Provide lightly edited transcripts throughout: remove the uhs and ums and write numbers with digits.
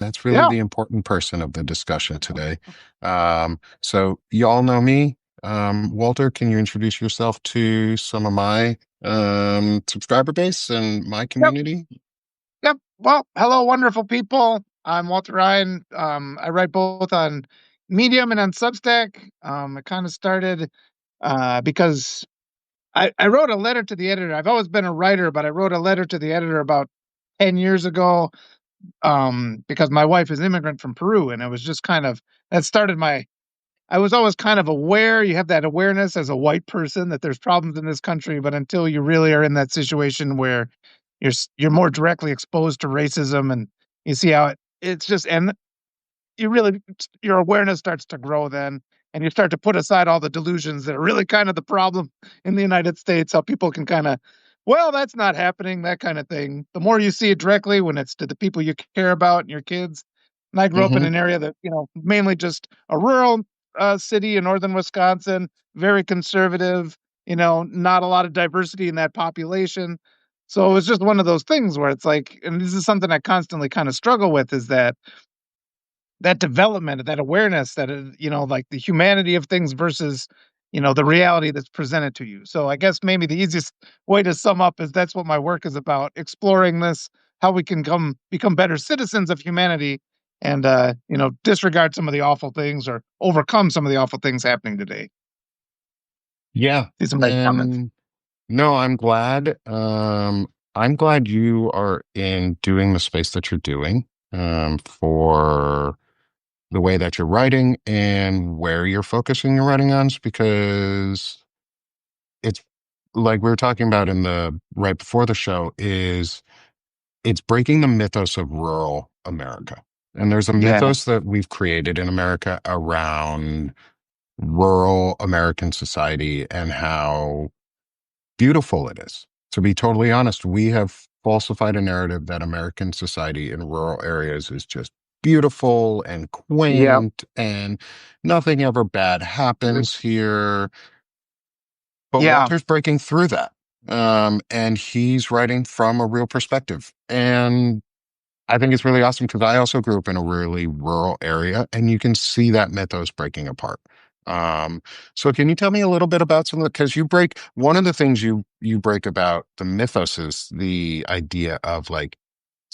That's really Yeah. the important person of the discussion today. So y'all know me. Walter, can you introduce yourself to some of my subscriber base and my Yep. community? Yep. Well, hello, wonderful people. I'm Walter Rhein. I write both on Medium and on Substack. I kind of started because I wrote a letter to the editor. I've always been a writer, but I wrote a letter to the editor about 10 years ago because my wife is immigrant from Peru. And it was just kind of that started my I was always kind of aware. You have that awareness as a white person that there's problems in this country, but until you really are in that situation where you're more directly exposed to racism, and you see how it's just, and you really, your awareness starts to grow then, and you start to put aside all the delusions that are really kind of the problem in the United States. How people can kind of, well, that's not happening, that kind of thing. The more you see it directly when it's to the people you care about and your kids. And I grew up in Hmm. an area that, mainly just a rural city in northern Wisconsin, very conservative, not a lot of diversity in that population. So it was just one of those things where it's like, and this is something I constantly kind of struggle with, is that development, that awareness, that like the humanity of things versus the reality that's presented to you. So I guess maybe the easiest way to sum up is that's what my work is about: exploring this, how we can become better citizens of humanity, and disregard some of the awful things or overcome some of the awful things happening today. Yeah. These are my comments. And no, I'm glad. I'm glad you are in doing the space that you're doing, for the way that you're writing and where you're focusing your writing on, because it's like we were talking about in the right before the show, is it's breaking the mythos of rural America. And there's a Yeah. mythos that we've created in America around rural American society and how beautiful it is. To be totally honest, we have falsified a narrative that American society in rural areas is just beautiful and Yeah. quaint and nothing ever bad happens here. But Yeah. Walter's breaking through that. And he's writing from a real perspective. And I think it's really awesome because I also grew up in a really rural area and you can see that mythos breaking apart. So can you tell me a little bit about some of the, because you break one of the things you break about the mythos is the idea of like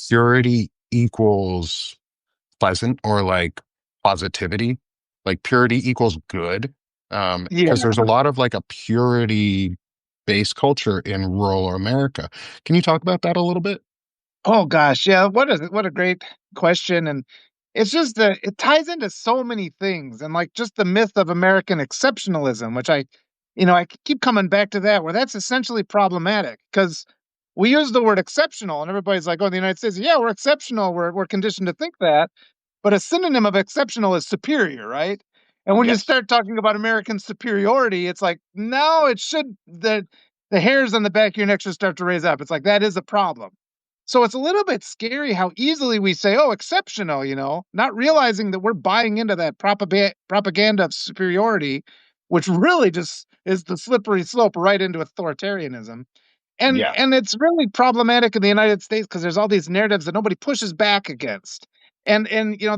purity equals pleasant or like positivity, like purity equals good. Yeah. Because there's a lot of like a purity based culture in rural America. Can you talk about that a little bit? Oh gosh, yeah. What a great question. And it's just that it ties into so many things, and like just the myth of American exceptionalism, which I keep coming back to that, where that's essentially problematic because we use the word exceptional and everybody's like, oh, the United States, yeah, we're exceptional. We're conditioned to think that. But a synonym of exceptional is superior, right? And when you Yes. start talking about American superiority, it's like, no, it should the hairs on the back of your neck should start to raise up. It's like that is a problem. So it's a little bit scary how easily we say, oh, exceptional, not realizing that we're buying into that propaganda of superiority, which really just is the slippery slope right into authoritarianism. And Yeah. and it's really problematic in the United States because there's all these narratives that nobody pushes back against. And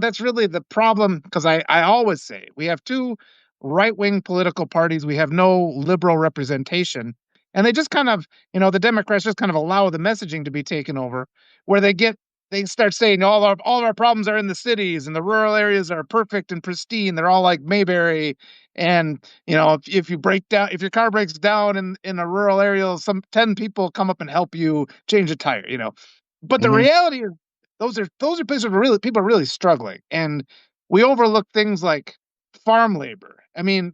that's really the problem, because I always say we have two right-wing political parties. We have no liberal representation. And they just kind of, the Democrats just kind of allow the messaging to be taken over, where they start saying all of our problems are in the cities and the rural areas are perfect and pristine. They're all like Mayberry. And if you break down, if your car breaks down in a rural area, some 10 people come up and help you change a tire. But the Hmm. reality is those are places where really people are really struggling. And we overlook things like farm labor. I mean,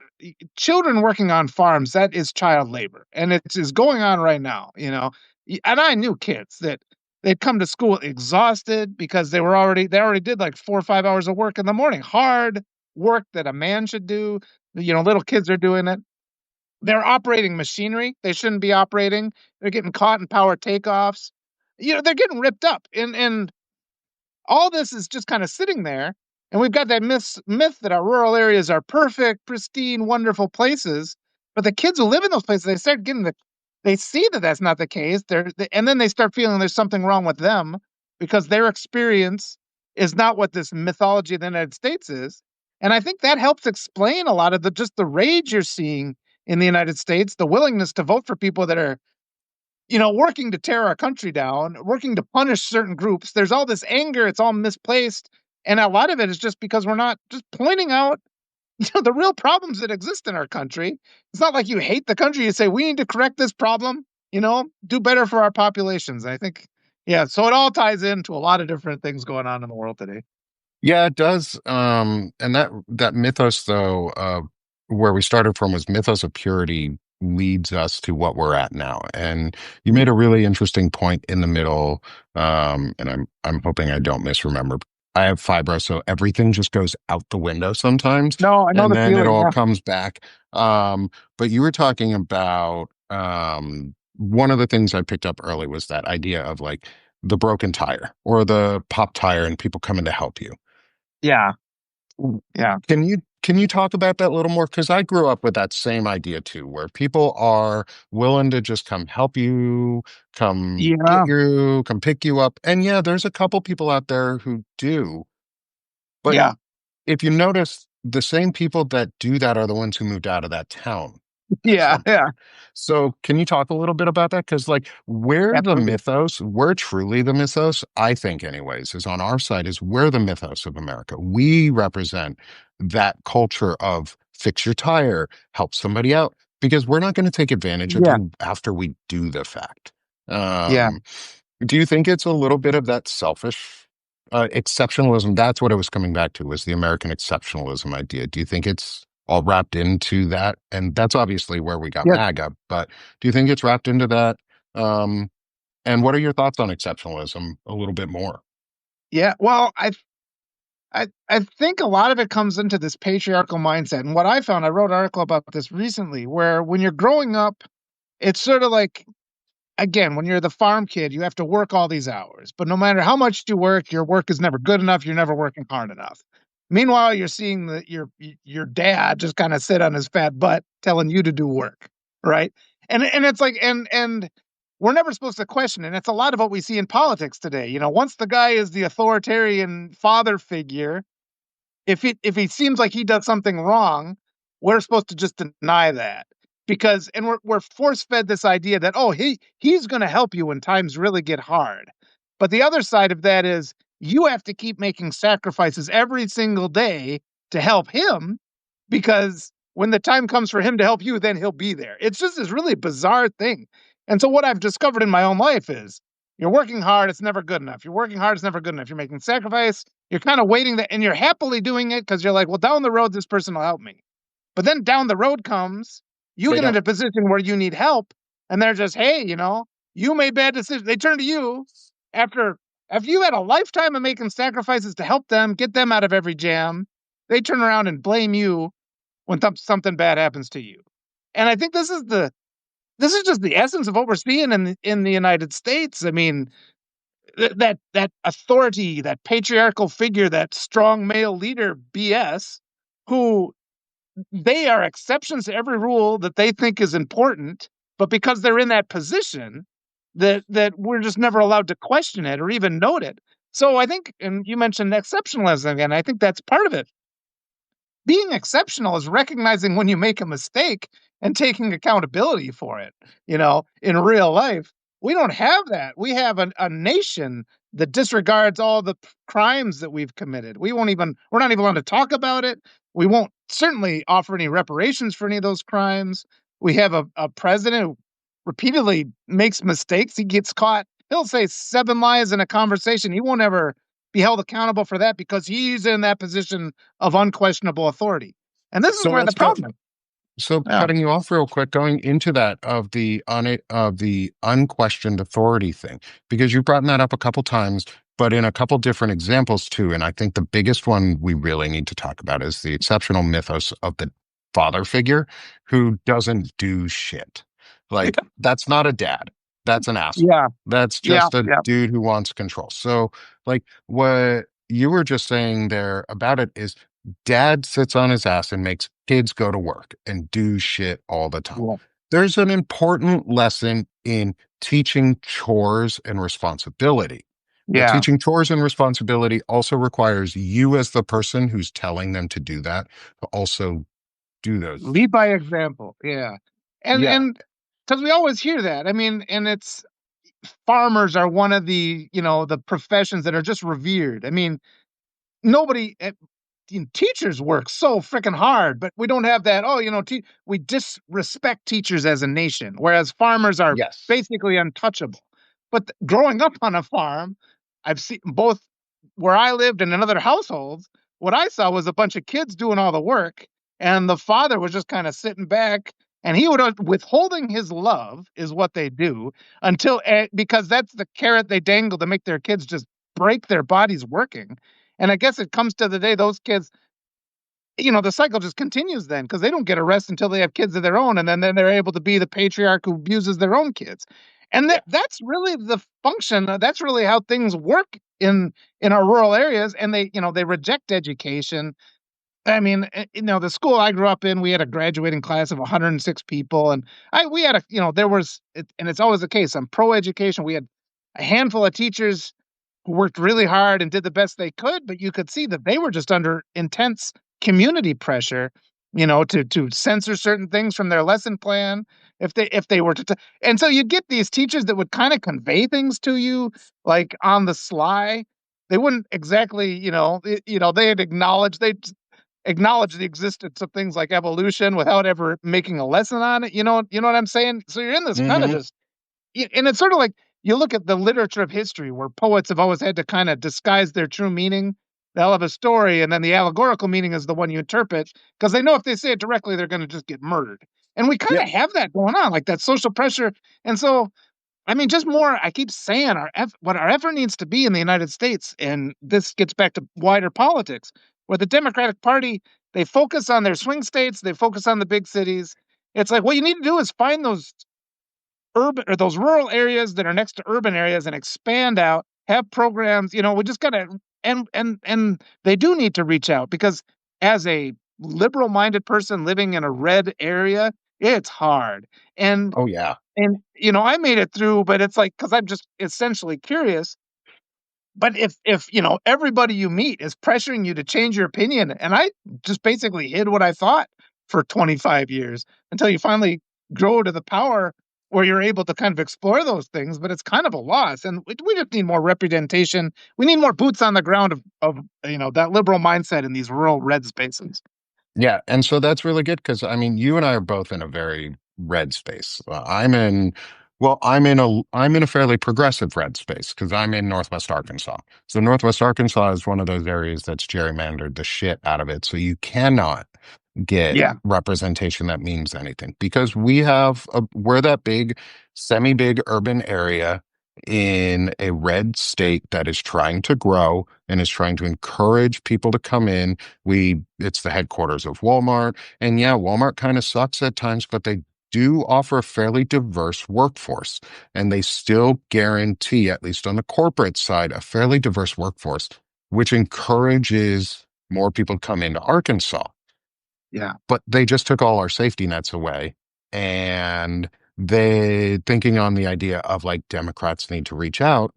children working on farms, that is child labor. And it is going on right now. And I knew kids that they'd come to school exhausted because they already did like 4 or 5 hours of work in the morning. Hard work that a man should do. Little kids are doing it. They're operating machinery they shouldn't be operating. They're getting caught in power takeoffs. They're getting ripped up. And all this is just kind of sitting there. And we've got that myth that our rural areas are perfect, pristine, wonderful places. But the kids who live in those places, they see that that's not the case. And then they start feeling there's something wrong with them because their experience is not what this mythology of the United States is. And I think that helps explain a lot of the just the rage you're seeing in the United States, the willingness to vote for people that are, working to tear our country down, working to punish certain groups. There's all this anger, it's all misplaced. And a lot of it is just because we're not just pointing out, the real problems that exist in our country. It's not like you hate the country. You say, we need to correct this problem, do better for our populations. I think, yeah. So it all ties into a lot of different things going on in the world today. Yeah, it does. And that mythos, though, where we started from was mythos of purity leads us to what we're at now. And you made a really interesting point in the middle. And I'm hoping I don't misremember. I have fibro, so everything just goes out the window sometimes, No, I know and the then it feeling. all Yeah. comes back. But you were talking about one of the things I picked up early was that idea of like the broken tire or the pop tire, and people coming to help you. Yeah. Yeah. Can you talk about that a little more? Because I grew up with that same idea too, where people are willing to just come help you, come get Yeah. you, come pick you up. And yeah, there's a couple people out there who do. But Yeah. if you notice, the same people that do that are the ones who moved out of that town at Yeah. some Yeah. point. So can you talk a little bit about that? Because like Absolutely. we're truly the mythos, I think anyways, is on our side is we're the mythos of America. We represent that culture of fix your tire, help somebody out, because we're not going to take advantage of Yeah. you after we do the fact. Yeah. Um, do you think it's a little bit of that selfish exceptionalism? That's what it was coming back to was the American exceptionalism idea. Do you think it's all wrapped into that? And that's obviously where we got Yeah. MAGA, but do you think it's wrapped into that? Um, and what are your thoughts on exceptionalism a little bit more? Yeah. Well, I think a lot of it comes into this patriarchal mindset. And what I found, I wrote an article about this recently, where when you're growing up, it's sort of like, again, when you're the farm kid, you have to work all these hours. But no matter how much you work, your work is never good enough. You're never working hard enough. Meanwhile, you're seeing your dad just kind of sit on his fat butt telling you to do work, right? And it's like and we're never supposed to question it. And it's a lot of what we see in politics today. Once the guy is the authoritarian father figure, if he seems like he does something wrong, we're supposed to just deny that because and we're force fed this idea that he's going to help you when times really get hard. But the other side of that is you have to keep making sacrifices every single day to help him because when the time comes for him to help you, then he'll be there. It's just this really bizarre thing. And so what I've discovered in my own life is you're working hard, it's never good enough. You're working hard, it's never good enough. You're making sacrifice, you're kind of waiting that, and you're happily doing it because you're like, well, down the road, this person will help me. But then down the road comes, you They get in don't. a position where you need help, and they're just, hey, you made bad decisions. They turn to you after after you had a lifetime of making sacrifices to help them, get them out of every jam. They turn around and blame you when something bad happens to you. And I think this is just the essence of what we're seeing in the United States. I mean, that authority, that patriarchal figure, that strong male leader BS, who they are exceptions to every rule that they think is important, but because they're in that position, that we're just never allowed to question it or even note it. So I think, and you mentioned exceptionalism again, I think that's part of it. Being exceptional is recognizing when you make a mistake and taking accountability for it, in real life. We don't have that. We have a nation that disregards all the crimes that we've committed. We're not even allowed to talk about it. We won't certainly offer any reparations for any of those crimes. We have a president who repeatedly makes mistakes. He gets caught. He'll say 7 lies in a conversation. He won't ever be held accountable for that because he's in that position of unquestionable authority. And this is So where the let's go. problem is. So Yeah. cutting you off real quick, going into that of the unquestioned authority thing, because you've brought that up a couple times, but in a couple different examples too. And I think the biggest one we really need to talk about is the exceptional mythos of the father figure who doesn't do shit. Like that's not a dad. That's an asshole. Yeah. That's Yeah. just a Yeah. dude who wants control. So like what you were just saying there about it is dad sits on his ass and makes kids go to work and do shit all the time. Yeah. There's an important lesson in teaching chores and responsibility. But Yeah. teaching chores and responsibility also requires you, as the person who's telling them to do that, to also do those Lead by things. example. Yeah. And Yeah. and because we always hear that. I mean, and it's farmers are one of the, the professions that are just revered. I mean, nobody teachers work so freaking hard, but we don't have that. Oh, we disrespect teachers as a nation, whereas farmers are Yes. basically untouchable. But growing up on a farm, I've seen both where I lived and in other households. What I saw was a bunch of kids doing all the work, and the father was just kind of sitting back. And he would withholding his love is what they do until because that's the carrot they dangle to make their kids just break their bodies working. And I guess it comes to the day those kids, the cycle just continues then because they don't get a rest until they have kids of their own, and then they're able to be the patriarch who abuses their own kids. And Yeah. that's really the function. That's really how things work in our rural areas. And they reject education. I mean, the school I grew up in, we had a graduating class of 106 people, and we had there was, and it's always the case. I'm pro education. We had a handful of teachers who worked really hard and did the best they could, but you could see that they were just under intense community pressure, to censor certain things from their lesson plan if they were to. And so you get these teachers that would kind of convey things to you like on the sly. They wouldn't exactly, they'd acknowledge the existence of things like evolution without ever making a lesson on it. You know what I'm saying? So you're in this kind of Hmm. just and it's sort of like you look at the literature of history where poets have always had to kind of disguise their true meaning. They'll have a story, and then the allegorical meaning is the one you interpret because they know if they say it directly, they're going to just get murdered. And we kind Yep. of have that going on, like that social pressure. And so, I mean, just more. I keep saying what our effort needs to be in the United States, and this gets back to wider politics, where the Democratic Party they focus on their swing states, they focus on the big cities. It's like what you need to do is find those urban or those rural areas that are next to urban areas and expand out, have programs, we just gotta and they do need to reach out because as a liberal minded person living in a red area, it's hard. And Oh, yeah. I made it through, but it's like because I'm just essentially curious. But if everybody you meet is pressuring you to change your opinion, and I just basically hid what I thought for 25 years until you finally grow to the power where you're able to kind of explore those things, but it's kind of a loss, and we just need more representation. We need more boots on the ground of that liberal mindset in these rural red spaces. Yeah, and so that's really good because I mean, you and I are both in a very red space. I'm in a fairly progressive red space because I'm in Northwest Arkansas. So Northwest Arkansas is one of those areas that's gerrymandered the shit out of it. So you cannot get Yeah, representation that means anything because we're that big, semi-big urban area in a red state that is trying to grow and is trying to encourage people to come in. It's the headquarters of Walmart, and yeah, Walmart kind of sucks at times, but they do offer a fairly diverse workforce, and they still guarantee, at least on the corporate side, a fairly diverse workforce, which encourages more people to come into Arkansas. yeah, But they just took all our safety nets away, and they thinking on the idea of like Democrats need to reach out.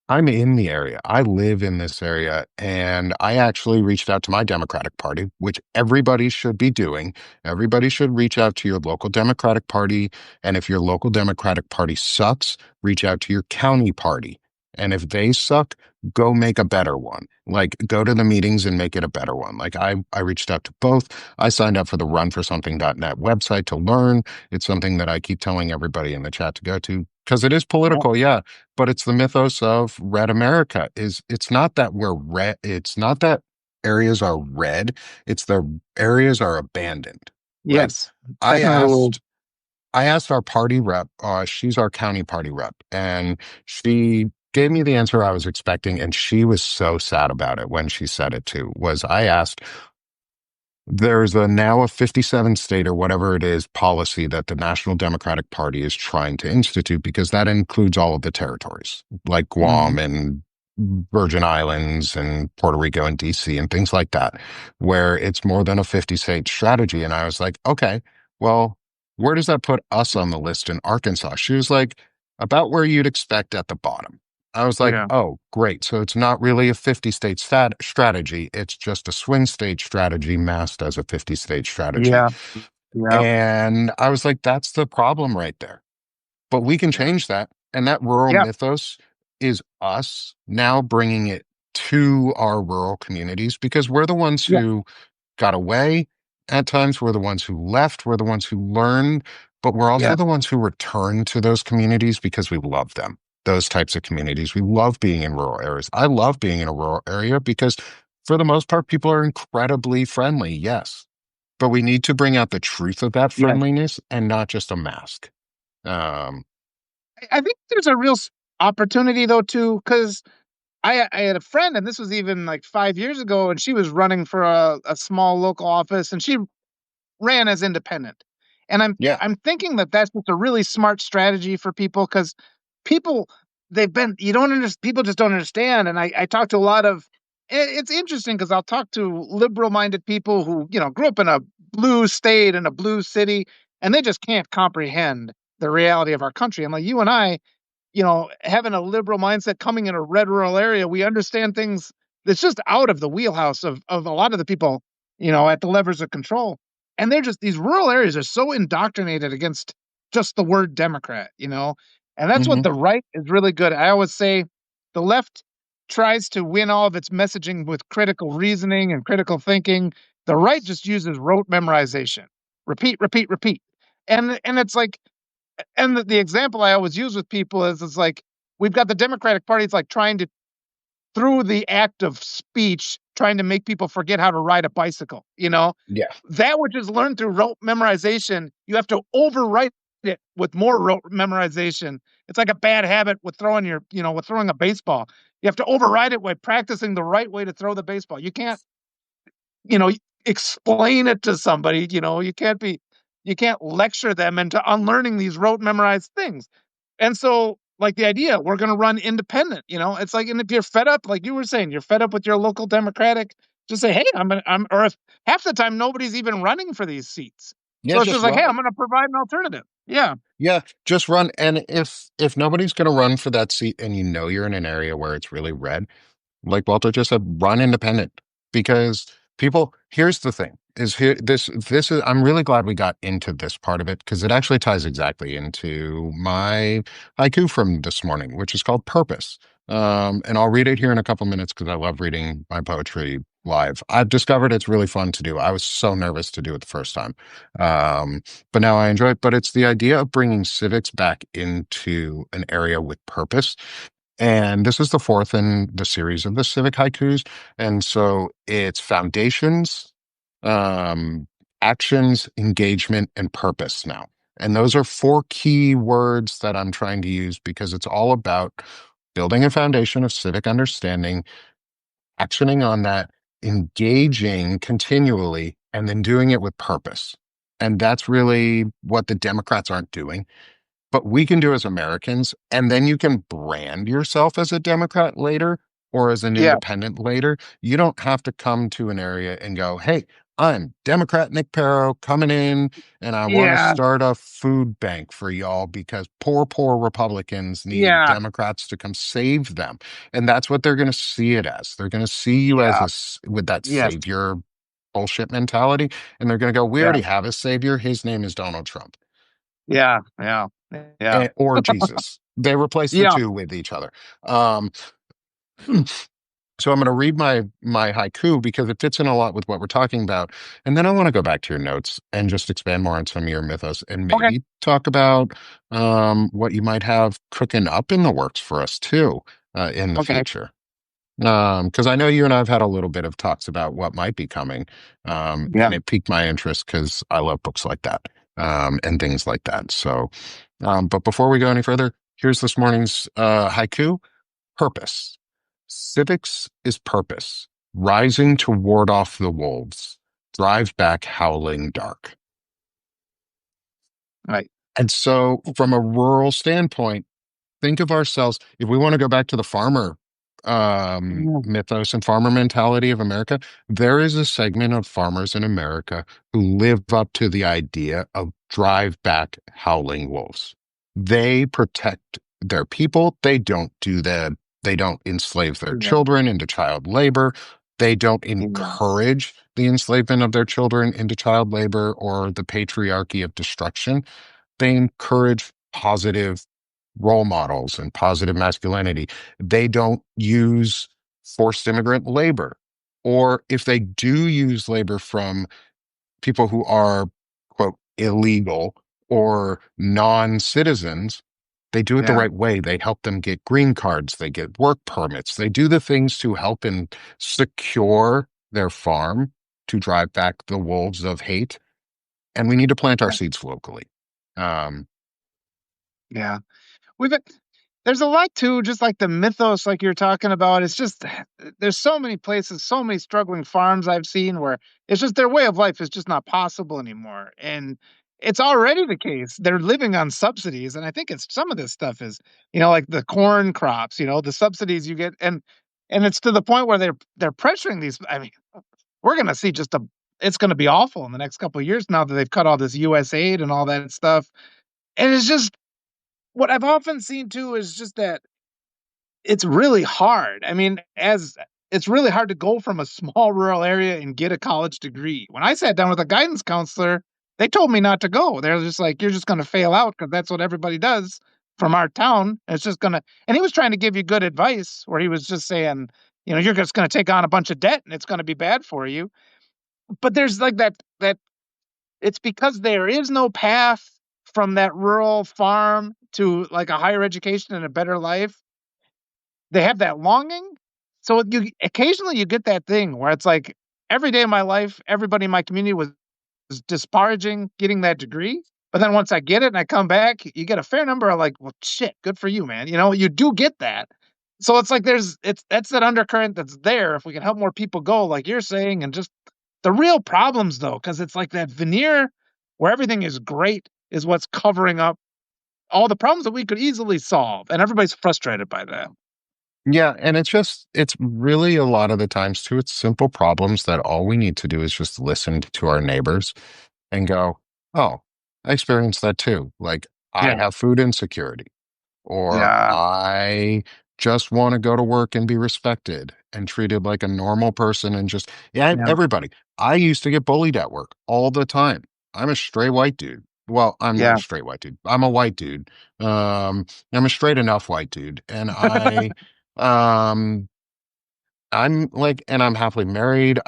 I'm in the area. I live in this area, and I actually reached out to my Democratic Party, which everybody should be doing. Everybody should reach out to your local Democratic Party. And if your local Democratic Party sucks, reach out to your county party. And if they suck, go make a better one. Like go to the meetings and make it a better one. Like I reached out to both. I signed up for the runforsomething.net website to learn. It's something that I keep telling everybody in the chat to go to because it is yeah, political, yeah, but it's the mythos of red America. It's not that we're red, it's not that areas are red, it's the areas are abandoned. Like yes, I definitely. asked I asked our party rep, she's our county party rep, and she gave me the answer I was expecting, and she was so sad about it when she said it too, was I asked, there's now a 57 state or whatever it is policy that the National Democratic Party is trying to institute because that includes all of the territories like Mhm. Guam and Virgin Islands and Puerto Rico and DC and things like that, where it's more than a 50 state strategy. And I was like, okay, well, where does that put us on the list in Arkansas? She was like, about where you'd expect at the bottom. I was like, Yeah. oh, great. So it's not really a 50 state strategy. It's just a swing state strategy masked as a 50 state strategy. Yeah. Yeah. And I was like, that's the problem right there. But we can Yeah. change that. And that rural Yeah. mythos is us now bringing it to our rural communities because we're the ones Yeah. who got away at times. We're the ones who left. We're the ones who learned, but we're also Yeah. the ones who return to those communities because we love them. Those types of communities. We love being in rural areas. I love being in a rural area because for the most part, people are incredibly friendly. Yes. But we need to bring out the truth of that Yeah. friendliness and not just a mask. Um, I think there's a real opportunity though too, because I had a friend, and this was even like 5 years ago, and she was running for a small local office, and she ran as independent. And yeah. I'm thinking that that's just a really smart strategy for people because people they've been you don't understand people just don't understand. And I talk to a lot of it's interesting because I'll talk to liberal minded people who grew up in a blue state in a blue city, and they just can't comprehend the reality of our country. And like you and I, having a liberal mindset coming in a red rural area, we understand things that's just out of the wheelhouse of a lot of the people, at the levers of control. And they're just these rural areas are so indoctrinated against just the word Democrat, and that's what Hmm. the right is really good. I always say the left tries to win all of its messaging with critical reasoning and critical thinking. The right just uses rote memorization, repeat, repeat, repeat. And it's like and the example I always use with people is it's like we've got the Democratic Party. It's like trying to through the act of speech, trying to make people forget how to ride a bicycle. Yeah. That which is learned through rote memorization, you have to overwrite it with more rote memorization. It's like a bad habit with with throwing a baseball. You have to override it by practicing the right way to throw the baseball. You can't you know, explain it to somebody, you can't lecture them into unlearning these rote memorized things. And so, like the idea, we're going to run independent, it's like, and if you're fed up, like you were saying, you're fed up with your local Democratic, just say, hey, or if half the time nobody's even running for these seats. Yeah, So it's just just like, hey, run I'm it. going to provide an alternative. Yeah. Yeah, just run. And if nobody's going to run for that seat and you know you're in an area where it's really red, like Walter just said, run independent because people, here's the thing is here, this is, I'm really glad we got into this part of it because it actually ties exactly into my haiku from this morning, which is called Purpose. And I'll read it here in a couple minutes because I love reading my poetry live. I've discovered it's really fun to do. I was so nervous to do it the first time. But now I enjoy it. But it's the idea of bringing civics back into an area with purpose, and this is the fourth in the series of the Civic Haikus. And so it's foundations, um, actions, engagement, and purpose now. And those are four key words that I'm trying to use because it's all about building a foundation of civic understanding, actioning on that, engaging continually, and then doing it with purpose. And that's really what the Democrats aren't doing, but we can do as Americans. And then you can brand yourself as a Democrat later or as an Yeah. independent later. You don't have to come to an area and go, hey, I'm Democrat Nick Perro coming in and I want to Yeah. start a food bank for y'all because poor Republicans need Yeah. Democrats to come save them. And that's what they're going to see it as. They're going to see you as Yeah. with that Yes. savior bullshit mentality. And they're going to go, we Yeah. already have a savior. His name is Donald Trump Yeah. Yeah. Yeah. or Jesus. They replace the Yeah. two with each other. Um, so I'm going to read my haiku because it fits in a lot with what we're talking about, and then I want to go back to your notes and just expand more on some of your mythos and Okay. maybe talk about what you might have cooking up in the works for us too in the Okay. future. Because I know you and I've had a little bit of talks about what might be coming, Yeah. and it piqued my interest because I love books like that and things like that. So, but before we go any further, here's this morning's haiku: Purpose. Civics is purpose, rising to ward off the wolves, drive back howling dark. Right. And so, from a rural standpoint, think of ourselves, if we want to go back to the farmer Yeah. mythos and farmer mentality of America, there is a segment of farmers in America who live up to the idea of drive back howling wolves. They protect their people. They don't do the They don't enslave their Yeah. children into child labor. They don't Yeah. encourage the enslavement of their children into child labor or the patriarchy of destruction. They encourage positive role models and positive masculinity. They don't use forced immigrant labor. Or if they do use labor from people who are, quote, illegal or non-citizens, they do it the Yeah. right way. They help them get green cards, they get work permits, they do the things to help and secure their farm to drive back the wolves of hate. And we need to plant our Yeah. seeds locally. Um, Yeah. We've there's a lot too, just like the mythos, like you're talking about. It's just there's so many places, so many struggling farms I've seen where it's just their way of life is just not possible anymore. And it's already the case. They're living on subsidies. And I think it's some of this stuff is, like the corn crops, the subsidies you get and it's to the point where they're pressuring these. I mean, we're gonna see just a it's gonna be awful in the next couple of years now that they've cut all this US aid and all that stuff. And it's just what I've often seen too is just that it's really hard. I mean, as it's really hard to go from a small rural area and get a college degree. When I sat down with a guidance counselor, they told me not to go. They're just like, "You're just gonna fail out because that's what everybody does from our town. It's just gonna." And he was trying to give you good advice where he was just saying, "You're just gonna take on a bunch of debt and it's gonna be bad for you." But there's like that it's because there is no path from that rural farm to like a higher education and a better life. They have that longing. So you occasionally you get that thing where it's like every day of my life, everybody in my community was disparaging getting that degree. But then once I get it and I come back, you get a fair number of like, well, shit, good for you, man. You do get that. So it's like that's that undercurrent that's there. If we can help more people go, like you're saying, and just the real problems though, because it's like that veneer where everything is great is what's covering up all the problems that we could easily solve. And everybody's frustrated by that. yeah, and it's really a lot of the times too, it's simple problems that all we need to do is just listen to our neighbors and go, oh, I experienced that too. Like, I Yeah. have food insecurity, or Yeah. I just want to go to work and be respected and treated like a normal person and just, yeah, Yeah. everybody. I used to get bullied at work all the time. I'm a straight white dude. Well, I'm not a Yeah. straight white dude. I'm a white dude. I'm a straight enough white dude. And um, I'm like, and I'm happily married.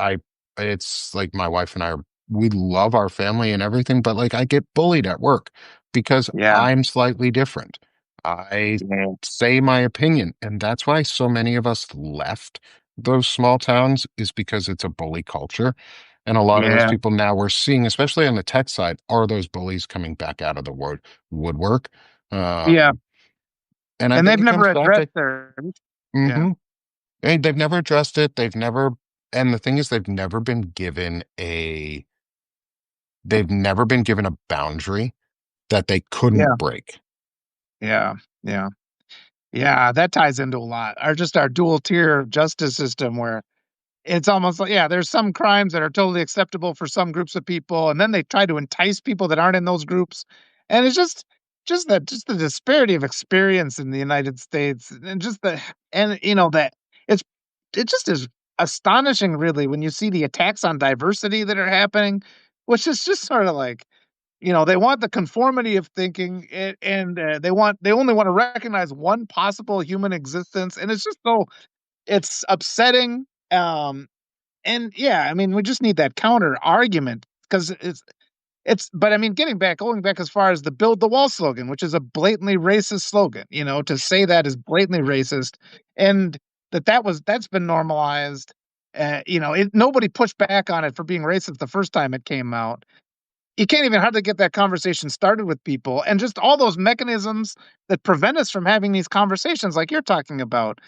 It's like my wife and I, we love our family and everything, but like I get bullied at work because Yeah. I'm slightly different. I Yeah. say my opinion. And that's why so many of us left those small towns is because it's a bully culture. And a lot of those Yeah. people now we're seeing, especially on the tech side, are those bullies coming back out of the woodwork. Yeah. Um, and I And think they've it never comes back addressed to, their yeah. mhm. They've never addressed it. And the thing is, they've never been given a boundary that they couldn't Yeah. break. Yeah. Yeah. Yeah. That ties into a lot. Our dual tier justice system where it's almost like, yeah, there's some crimes that are totally acceptable for some groups of people, and then they try to entice people that aren't in those groups. And it's just the disparity of experience in the United States and just the and that it's it just is astonishing really when you see the attacks on diversity that are happening, which is just sort of like, they want the conformity of thinking and they only want to recognize one possible human existence, and it's just so it's upsetting. And yeah, I mean, we just need that counter argument because but I mean, going back as far as the build the wall slogan, which is a blatantly racist slogan, to say that is blatantly racist and that's been normalized. Nobody pushed back on it for being racist the first time it came out. You can't even hardly get that conversation started with people and just all those mechanisms that prevent us from having these conversations like you're talking about.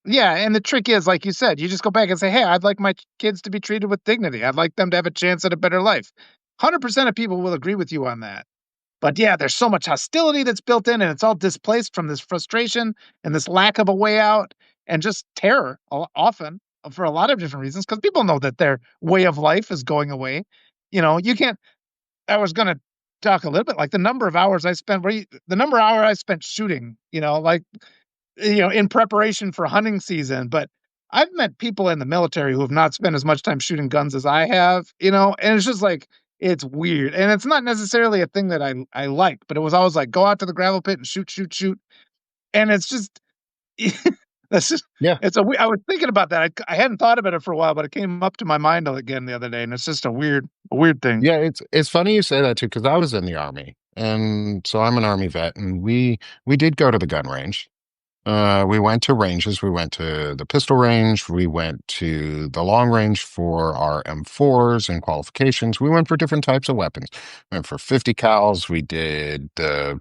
Yeah, and the trick is, like you said, you just go back and say, "Hey, I'd like my kids to be treated with dignity. I'd like them to have a chance at a better life." 100% of people will agree with you on that. But yeah, there's so much hostility that's built in, and it's all displaced from this frustration and this lack of a way out and just terror often for a lot of different reasons because people know that their way of life is going away. You can't. I was going to talk a little bit like the number of hours I spent shooting, like in preparation for hunting season. But I've met people in the military who have not spent as much time shooting guns as I have, and it's just like it's weird. And it's not necessarily a thing that I like, but it was always like go out to the gravel pit and shoot, shoot, shoot. And it's just that's just Yeah. I was thinking about that. I hadn't thought about it for a while, but it came up to my mind again the other day, and it's just a weird thing. Yeah, it's funny you say that too, because I was in the army. And so I'm an army vet, and we did go to the gun range. We went to ranges. We went to the pistol range. We went to the long range for our M4s and qualifications. We went for different types of weapons. We went for 50 cals. We did the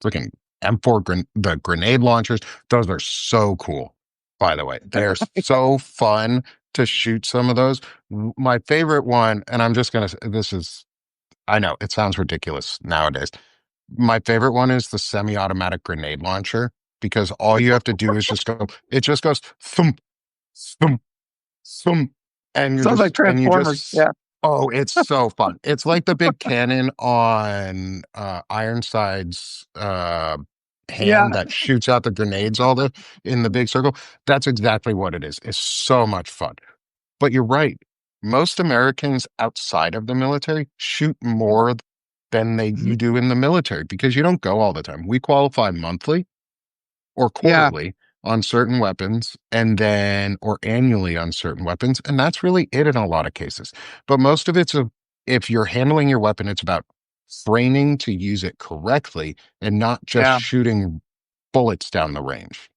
freaking the grenade launchers. Those are so cool, by the way. They're so fun to shoot some of those. My favorite one, and I'm just gonna, this is, I know it sounds ridiculous nowadays. My favorite one is the semi-automatic grenade launcher because all you have to do is just go, it just goes thump, thump, thump, Sounds like and you Transformers. just, Yeah, oh, it's so fun. It's like the big cannon on Ironside's yeah, hand that shoots out the grenades all the in the big circle. That's exactly what it is. It's so much fun. But you're right. Most Americans outside of the military shoot more than you do in the military because you don't go all the time. We qualify monthly or yeah, quarterly on certain weapons and then or annually on certain weapons, and that's really it in a lot of cases. But most of if you're handling your weapon, it's about training to use it correctly and not just yeah, shooting bullets down the range.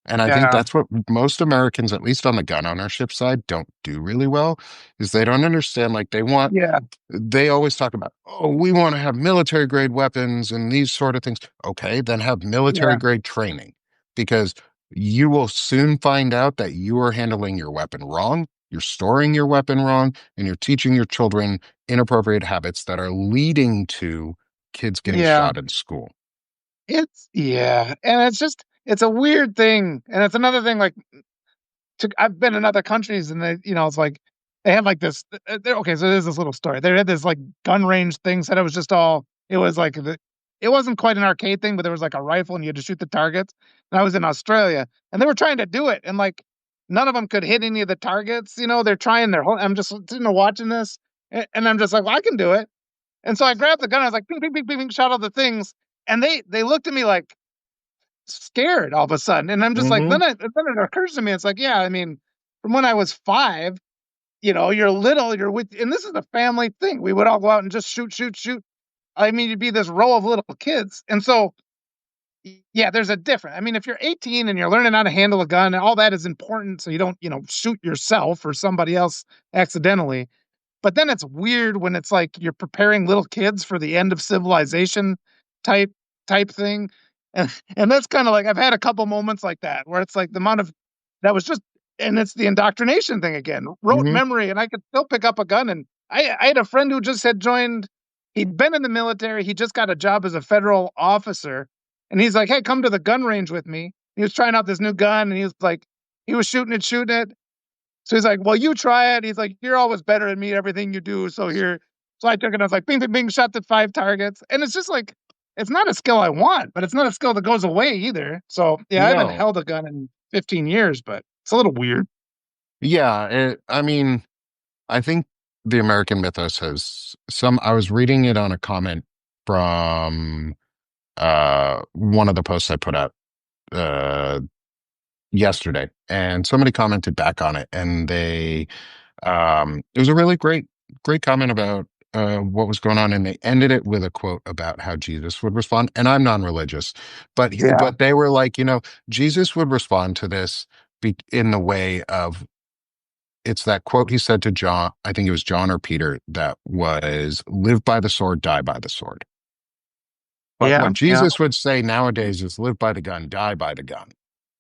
And I think yeah, that's what most Americans, at least on the gun ownership side, don't do really well, is they don't understand, like yeah, they always talk about, oh, we want to have military grade weapons and these sort of things. Okay, then have military yeah, grade training because you will soon find out that you are handling your weapon wrong, you're storing your weapon wrong, and you're teaching your children inappropriate habits that are leading to kids getting yeah. shot in school. And it's a weird thing, and it's another thing. Like, I've been in other countries, and it's like they have like this. Okay, so there's this little story. They had this like gun range thing. Said it was just all. It was like it wasn't quite an arcade thing, but there was like a rifle, and you had to shoot the targets. And I was in Australia, and they were trying to do it, and like none of them could hit any of the targets. They're trying their whole. I'm just sitting there watching this, and I'm just like, well, I can do it. And so I grabbed the gun. I was like, ping, ping, ping, ping, ping, shot all the things, and they looked at me like scared all of a sudden. And I'm just like, Hmm. then it occurs to me, it's like, yeah, I mean, from when I was 5, you're little, you're with, and this is a family thing. We would all go out and just shoot, shoot, shoot. I mean, you'd be this row of little kids. And so, yeah, there's a difference. I mean, if you're 18 and you're learning how to handle a gun, all that is important. So you don't, shoot yourself or somebody else accidentally. But then it's weird when it's like you're preparing little kids for the end of civilization type type thing. And that's kind of like I've had a couple moments like that where it's like the amount of that was just and it's the indoctrination thing again. Rote Hmm. memory and I could still pick up a gun and I had a friend who just had joined he'd been in the military, he just got a job as a federal officer and he's like, "Hey, come to the gun range with me." He was trying out this new gun and he was like he was shooting it so he's like, "Well, you try it." He's like, "You're always better than me at everything you do." So here, so I took it. And I was like, "Bing, bing, bing!" Shot the 5 targets, and it's just like, it's not a skill I want, but it's not a skill that goes away either. So yeah, I haven't No. held a gun in 15 years, but it's a little weird. Yeah. I mean, I think the American mythos has some, I was reading it on a comment from one of the posts I put out uh yesterday, and somebody commented back on it, and it was a really great comment about what was going on, and they ended it with a quote about how Jesus would respond. And I'm non-religious, but Yeah, but they were like, Jesus would respond to this in the way of, it's that quote he said to John, I think it was John or Peter, that was live by the sword, die by the sword. But yeah, what yeah, Jesus would say nowadays is live by the gun, die by the gun.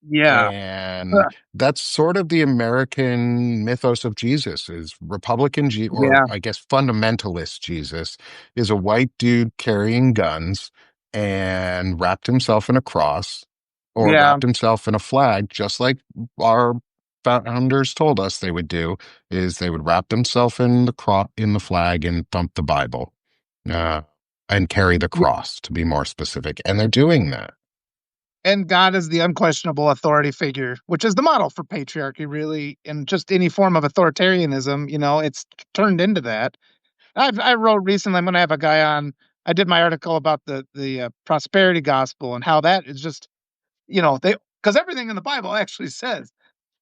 yeah, And that's sort of the American mythos of Jesus is or yeah, I guess fundamentalist Jesus is a white dude carrying guns and wrapped himself in a cross or yeah, wrapped himself in a flag, just like our founders told us they would do, is they would wrap themselves in in the flag and thump the Bible, uh, and carry the yeah. cross to be more specific. And they're doing that. and God is the unquestionable authority figure, which is the model for patriarchy, really, and just any form of authoritarianism. It's turned into that. I wrote recently. I'm going to have a guy on. I did my article about the prosperity gospel and how that is just they because everything in the Bible actually says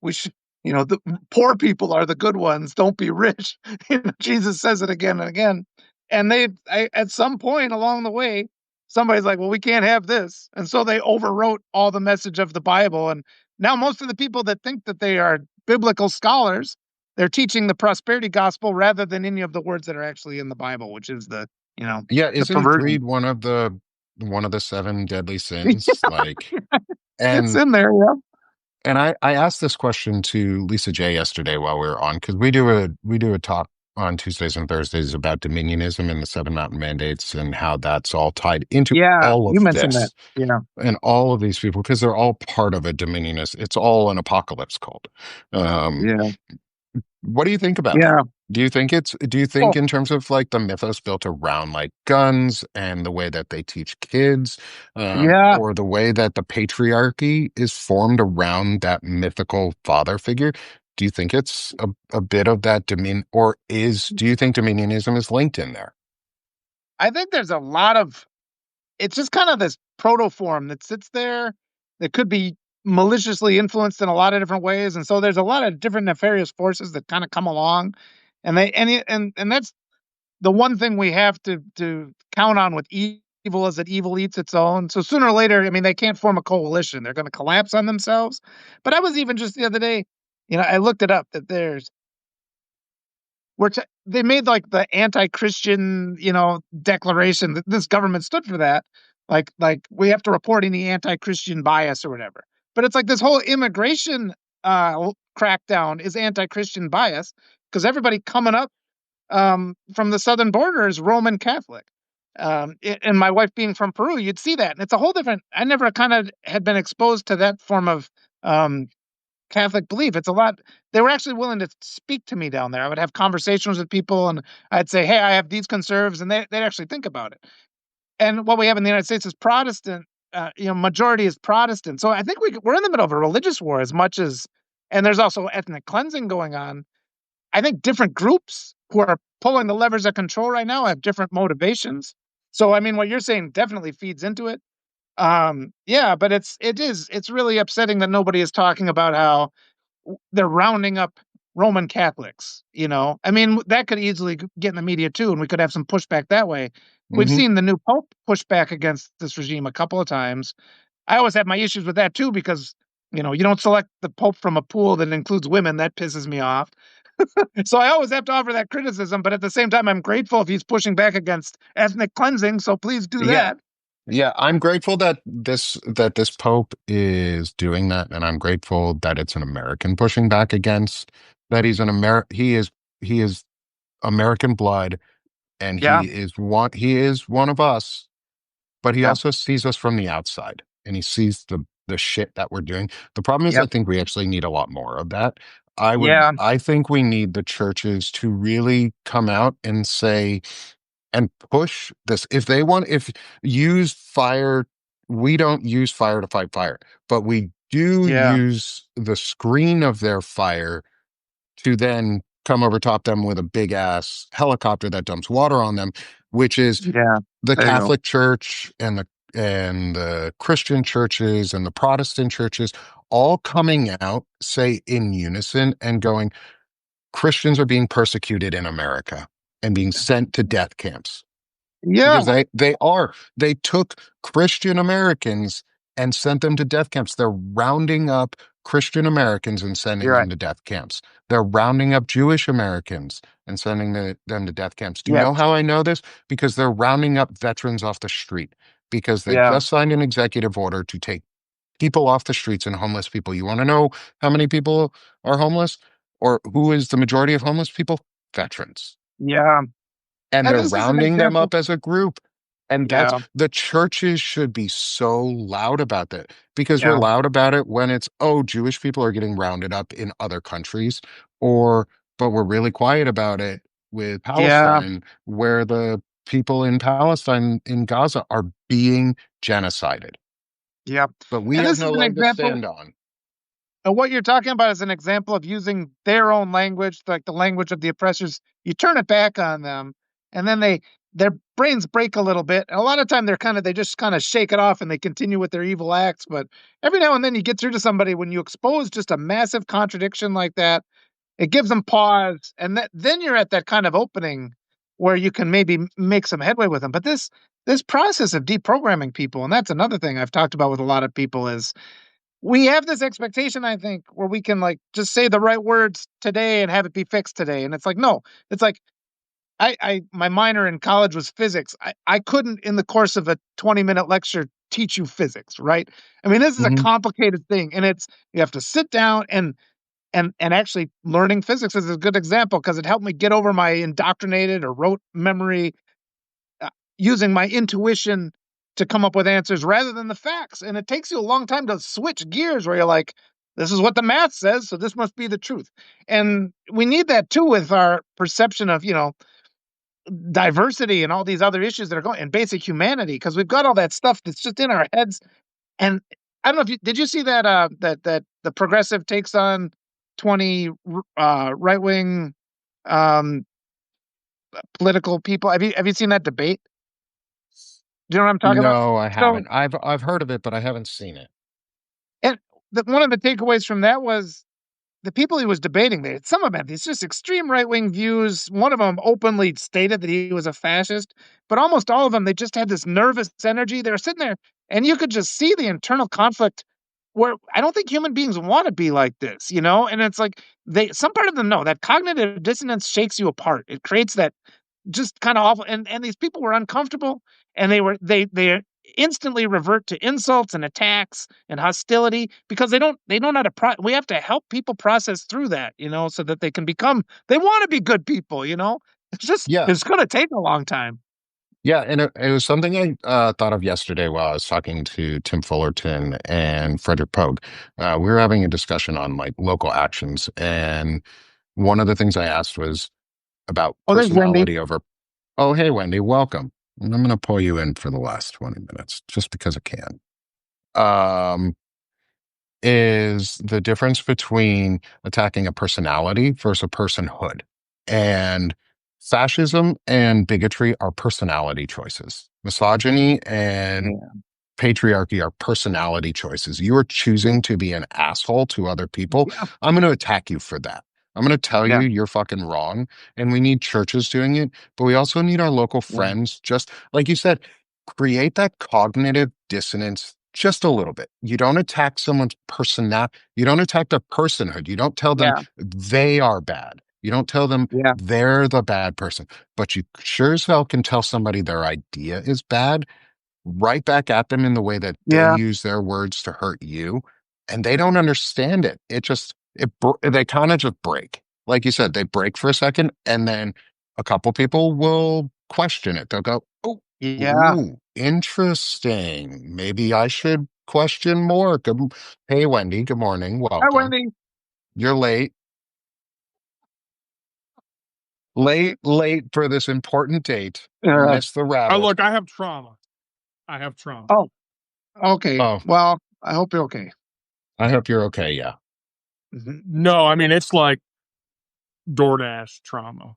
we should, the poor people are the good ones. Don't be rich. Jesus says it again and again. And at some point along the way, somebody's like, well, we can't have this. And so they overwrote all the message of the Bible. And now most of the people that think that they are biblical scholars, they're teaching the prosperity gospel rather than any of the words that are actually in the Bible, which is Yeah, the isn't perversion. greed one of the seven deadly sins? Like, It's and in there. Yeah. I asked this question to Lisa J yesterday while we were on, because we do a talk on Tuesdays and Thursdays about dominionism and the Seven Mountain Mandates and how that's all tied into Yeah. all You of mentioned that. this Yeah. and all of these people, because they're all part of a dominionist. It's all an apocalypse cult. Um, Yeah. what do you think about that? Yeah. Do you think Well, in terms of like the mythos built around like guns and the way that they teach kids, yeah. or the way that the patriarchy is formed around that mythical father figure? Do you think it's a bit of that do you think dominionism is linked in there? I think there's a lot of it's just kind of this protoform that sits there that could be maliciously influenced in a lot of different ways. And so there's a lot of different nefarious forces that kind of come along. And that's the one thing we have to count on with evil is that evil eats its own. So sooner or later, I mean, they can't form a coalition. They're going to collapse on themselves. But I was even just the other day, I looked it up that they made like the anti-Christian, declaration that this government stood for that. Like we have to report any anti-Christian bias or whatever. But it's like this whole immigration crackdown is anti-Christian bias because everybody coming up from the southern border is Roman Catholic. And my wife being from Peru, you'd see that. And it's a whole different, I never kind of had been exposed to that form of um, Catholic belief. It's a lot. They were actually willing to speak to me down there. I would have conversations with people and I'd say, hey, I have these conservatives, and they'd actually think about it. And what we have in the United States is Protestant, majority is Protestant. So I think we're in the middle of a religious war as much as, and there's also ethnic cleansing going on. I think different groups who are pulling the levers of control right now have different motivations. So, I mean, what you're saying definitely feeds into it. Yeah, but it's really upsetting that nobody is talking about how they're rounding up Roman Catholics. I mean, that could easily get in the media too, and we could have some pushback that way. We've Hmm. seen the new Pope push back against this regime a couple of times. I always have my issues with that too because you don't select the Pope from a pool that includes women. That pisses me off. So I always have to offer that criticism, but at the same time, I'm grateful if he's pushing back against ethnic cleansing. So please do Yeah. that. Yeah, I'm grateful that this Pope is doing that, and I'm grateful that it's an American pushing back against that. He is American blood, and Yeah, he is one of us, but he yeah, also sees us from the outside, and he sees the shit that we're doing. The problem is, I yep, think we actually need a lot more of that. yeah, I think we need the churches to really come out and say and push this. If use fire, we don't use fire to fight fire, but we do yeah, use the screen of their fire to then come over top them with a big ass helicopter that dumps water on them, which is yeah. the There you go. Catholic Church and the Christian churches and the Protestant churches all coming out, say in unison, and going, Christians are being persecuted in America and being sent to death camps because Yeah, they took Christian Americans and sent them to death camps. They're rounding up Christian Americans and sending you're them right. to death camps. They're rounding up Jewish Americans and sending them to death camps. Do you Yeah, know how I know this? Because they're rounding up veterans off the street because they yeah, just signed an executive order to take people off the streets and homeless people. You want to know how many people are homeless or who is the majority of homeless people? Veterans, yeah. and And they're this is an rounding them example. up as a group. And that's Yeah, the churches should be so loud about that because we're yeah, loud about it when it's, oh, Jewish people are getting rounded up in other countries, or, but we're really quiet about it with yeah, Palestine, where the people in Palestine in Gaza are being genocided. Yeah. but we And have this no is an leg to example. stand on. What you're talking about is an example of using their own language, like the language of the oppressors. You turn it back on them, and then their brains break a little bit. And a lot of time they just kind of shake it off and they continue with their evil acts. But every now and then you get through to somebody when you expose just a massive contradiction like that. It gives them pause, and then you're at that kind of opening where you can maybe make some headway with them. But this process of deprogramming people, and that's another thing I've talked about with a lot of people, is we have this expectation, I think, where we can like just say the right words today and have it be fixed today. And it's like, no, it's like I my minor in college was physics. I couldn't in the course of a 20-minute lecture teach you physics, right? I mean, this is a Hmm. complicated thing. And it's you have to sit down and actually learning physics is a good example because it helped me get over my indoctrinated or rote memory uh, using my intuition to come up with answers rather than the facts. And it takes you a long time to switch gears where you're like, this is what the math says, so this must be the truth. And we need that too with our perception of, diversity and all these other issues that are going and basic humanity, because we've got all that stuff that's just in our heads. And I don't know if you did you see that that the progressive takes on 20 right wing um political people. Have you seen that debate? Do you know what I'm talking about? No, I So haven't. I've heard of it, but I haven't seen it. and one of the takeaways from that was the people he was debating, some of them had these just extreme right wing views. One of them openly stated that he was a fascist, but almost all of them, they just had this nervous energy. They were sitting there, and you could just see the internal conflict where I don't think human beings want to be like this, you know? And it's like some part of them know that cognitive dissonance shakes you apart. It creates that just kind of awful. And these people were uncomfortable, and they instantly revert to insults and attacks and hostility because they don't know how to we have to help people process through that, so that they can become they want to be good people, Yeah, it's going to take a long time. yeah, and it was something I thought of yesterday while I was talking to Tim Fullerton and Frederick Pogue. We were having a discussion on like local actions, and one of the things I asked was about Oh, there's Wendy. personality over. Oh, hey, Wendy, welcome. And I'm going to pull you in for the last 20 minutes just because I can. Um, is the difference between attacking a personality versus a personhood. And fascism and bigotry are personality choices. Misogyny and Yeah, patriarchy are personality choices. You are choosing to be an asshole to other people. yeah, I'm going to attack you for that. I'm going to tell you yeah, you're fucking wrong. And we need churches doing it, but we also need our local yeah, friends, just like you said, create that cognitive dissonance just a little bit. You don't attack someone's personality. You don't attack their personhood. You don't tell them yeah, they are bad. You don't tell them yeah, they're the bad person, but you sure as hell can tell somebody their idea is bad right back at them in the way that they yeah, use their words to hurt you, and they don't understand it. They kind of just break. Like you said, they break for a second, and then a couple people will question it. They'll go, "Oh, yeah. ooh, interesting. Maybe I should question more." Hey, Wendy. Good morning. Hi, Welcome. Wendy. You're late. Late for this important date. uh, Miss the Oh, rabbit. look, I have trauma. I have trauma. oh, okay, Oh, well, I hope you're okay. I hope you're okay. Yeah. Mhm. No, I mean, it's like DoorDash trauma.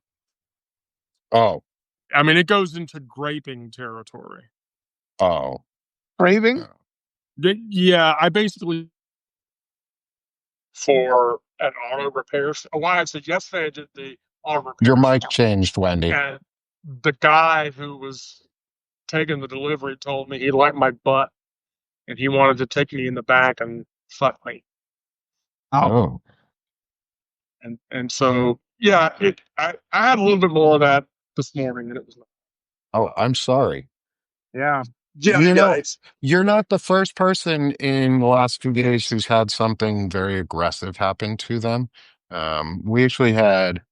Oh, I mean, it goes into graping territory. oh. Craving. Yeah, I basically for an auto repair. Why I said yesterday I did the auto Your repair mic shop, changed, Wendy. and the guy who was taking the delivery told me he liked my butt and he wanted to take me in the back and fuck me. Oh, Oh, And so yeah, I had a little bit more of that this morning, and it was oh, I'm sorry. yeah, yeah, You yeah. know, It's you're not the first person in the last 2 days who's had something very aggressive happen to them. We actually had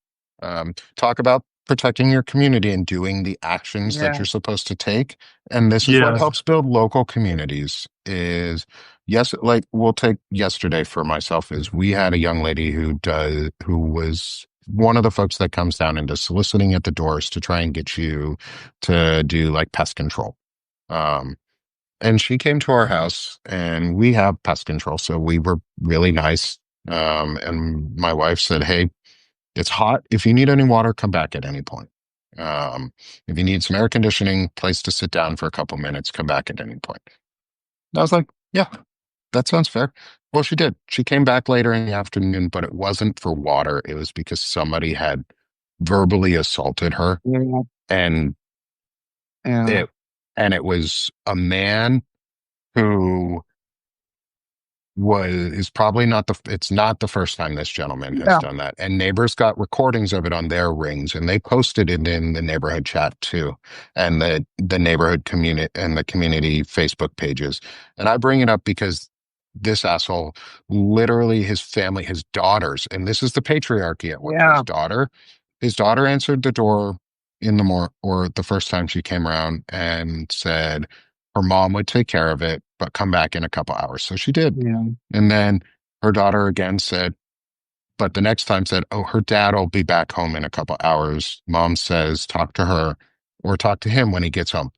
talk about protecting your community and doing the actions that yeah, you're supposed to take. And this is what yes, helps build local communities is yes, like we'll take yesterday for myself is we had a young lady who was one of the folks that comes down and does soliciting at the doors to try and get you to do like pest control. Um, And she came to our house, and we have pest control, so we were really nice. And my wife said, "Hey, it's hot. If you need any water, come back at any point. Um, if you need some air conditioning, place to sit down for a couple minutes, come back at any point." And I was like, "Yeah, that sounds fair." Well, she did. She came back later in the afternoon, but it wasn't for water. It was because somebody had verbally assaulted her, Yeah. and Yeah. it it was a man who was is probably not the it's not the first time this gentleman has Yeah. done that, and neighbors got recordings of it on their rings, and they posted it in the neighborhood chat too, and the neighborhood community and the community Facebook pages. And I bring it up because this asshole, literally his family, his daughters, and this is the patriarchy at work. Yeah. His daughter answered the door in the or the first time she came around and said her mom would take care of it, but come back in a couple hours. So she did. Yeah. And then her daughter again said, but the next time said, "Oh, her dad will be back home in a couple hours." Mom says, "Talk to her or talk to him when he gets home."